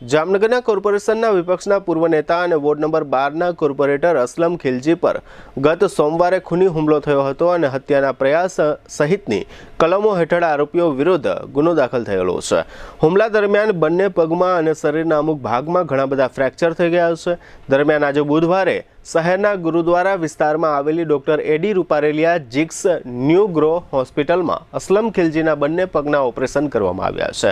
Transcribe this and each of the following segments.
જામનગરના કોર્પોરેશનના વિપક્ષના પૂર્વ નેતા અને વોર્ડ નંબર 12ના કોર્પોરેટર અસલમ ખિલજી પર ગત સોમવારે ખૂની હુમલો થયો હતો અને હત્યાના પ્રયાસ સહિતની કલમો હેઠળ આરોપીઓ વિરુદ્ધ ગુનો દાખલ થયેલો છે। હુમલા દરમિયાન બંને પગમાં અને શરીરના અમુક ભાગમાં ઘણા બધા ફ્રેક્ચર થઈ ગયા છે। દરમિયાન આજે બુધવારે શહેરના ગુરુદ્વારા વિસ્તારમાં આવેલી ડોક્ટર એડી રૂપારેલિયા જીક્સ ન્યૂ ગ્રો હોસ્પિટલમાં અસલમ ખિલજીના બંને પગના ઓપરેશન કરવામાં આવ્યા છે।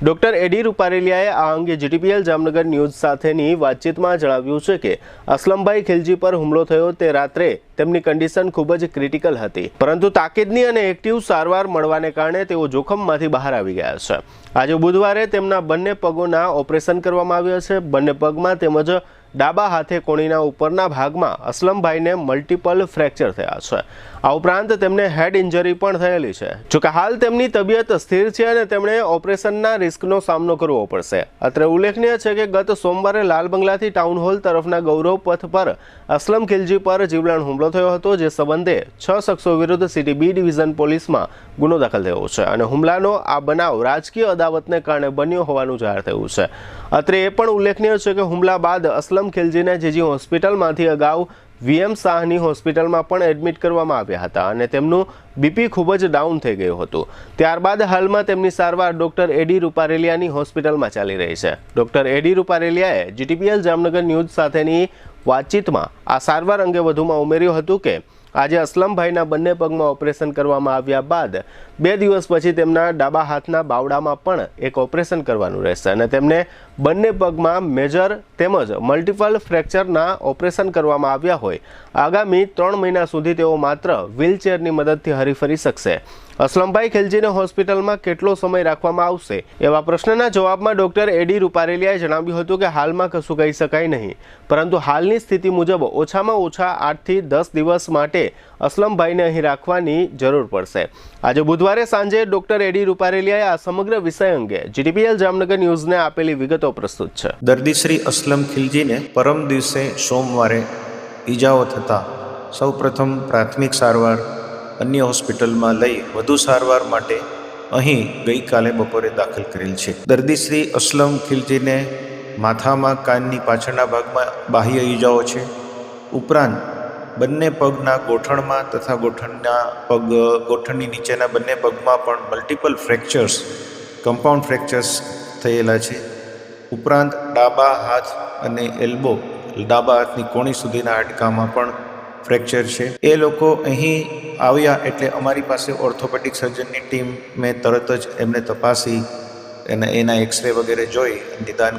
ડોક્ટર એડી રૂપારેલિયાએ આ અંગે જીટીપીએલ જામનગર ન્યૂઝ સાથેની વાતચીતમાં જણાવ્યું છે કે અસલમભાઈ ખિલજી પર હુમલો થયો તે રાત્રે તેમની કન્ડિશન ખૂબ જ ક્રિટિકલ હતી, પરંતુ તાકીદની અને એક્ટિવ સારવાર મળવાને કારણે તેઓ જોખમમાંથી બહાર આવી ગયા છે। આજે બુધવારે તેમના બંને પગોના ઓપરેશન કરવામાં આવ્યા છે। બંને પગમાં તેમજ ડાબા હાથે કોણીના ઉપરના ભાગમાં અસલમભાઈને મલ્ટિપલ ફ્રેક્ચર થયા છે। આ ઉપરાંત તેમને હેડ ઇન્જરી પણ થયેલી છે। જોકે હાલ તેમની તબિયત સ્થિર છે અને તેમણે ઓપરેશનના રિસ્કનો સામનો કરવો પડશે। અત્રે ઉલ્લેખનીય છે કે ગત સોમવારે લાલ બંગલાથી ટાઉન હોલ તરફના ગૌરવ પથ પર અસલમ ખિલજી પર જીવલેણ હુમલો થયો હતો, જે સંબંધે 6 શખ્સો વિરુદ્ધ સિટી બી ડિવિઝન પોલીસમાં ગુનો દાખલ થયો છે અને હુમલાનો આ બનાવ રાજકીય અદાવતને કારણે બન્યો હોવાનું જાહેર થયું છે। અત્રે એ પણ ઉલ્લેખનીય છે કે હુમલા બાદ અસલમ ખિલજીને જીજી હોસ્પિટલમાંથી અગાઉ વીએમ શાહની હોસ્પિટલમાં પણ એડમિટ કરવામાં આવ્યા હતા અને તેમનું બીપી ખૂબ જ ડાઉન થઈ ગયું હતું। ત્યારબાદ હાલમાં તેમની સારવાર ડોક્ટર એડી રૂપારેલિયાની હોસ્પિટલમાં ચાલી રહી છે। ડોક્ટર એડી રૂપારેલિયાએ જીટીપીએલ જામનગર ન્યૂઝ સાથેની વાતચીતમાં આ સારવાર અંગે વધુમાં ઉમેર્યું હતું કે આજે અસલમભાઈના બંને પગમાં ઓપરેશન કરવામાં આવ્યા બાદ 2 દિવસ પછી તેમના ડાબા હાથના બાવડામાં પણ એક ઓપરેશન કરવાનું રહેશે અને તેમને બંને પગમાં મેજર તેમજ મલ્ટિપલ ફ્રેક્ચરના ઓપરેશન કરવામાં આવ્યા હોય આગામી 3 મહિના સુધી તેઓ માત્ર વ્હીલચેરની મદદથી હરીફરી શકશે। અસલમભાઈ ખિલજીને હોસ્પિટલમાં કેટલો સમય રાખવામાં આવશે એવા પ્રશ્નના જવાબમાં ડોક્ટર એડી રૂપારેલિયાએ જણાવ્યું હતું કે હાલમાં કશું કહી શકાય નહીં, પરંતુ હાલની સ્થિતિ મુજબ ઓછામાં ઓછા 8 થી 10 દિવસ માટે અસલમભાઈને અહીં રાખવાની જરૂર પડશે। આજે બુધવારે સાંજે ડોક્ટર એડી રૂપારેલિયાએ આ સમગ્ર વિષય અંગે જીટીપીએલ જામનગર ન્યૂઝને આપેલી વિગતો પ્રસ્તુત છે। દર્દી શ્રી અસલમ ખિલજીને પરમ દિવસે સોમવારે ઈજાઓ થતાં સૌપ્રથમ પ્રાથમિક સારવાર અન્ય હોસ્પિટલમાં લઈ વધુ સારવાર માટે અહીં ગઈકાલે બપોરે દાખલ કરેલ છે। દર્દી શ્રી અસલમ ખિલજીને માથામાં કાનની પાછળના ભાગમાં બાહ્ય ઈજાઓ છે, ઉપરાંત બંને પગના ગોઠણમાં તથા ગોઠણની નીચેના બંને પગમાં પણ મલ્ટિપલ ફ્રેક્ચર્સ કમ્પાઉન્ડ ફ્રેક્ચર્સ થયેલા છે। ઉપરાંત ડાબા હાથ અને એલ્બો ડાબા હાથની કોણી સુધીના હાડકામાં પણ ફ્રેક્ચર છે। એ લોકો અહીં આવ્યા એટલે અમારી પાસે ઓર્થોપેડિક સર્જનની ટીમ મેં તરત જ એમને તપાસી અને એના એક્સરે વગેરે જોઈ નિદાન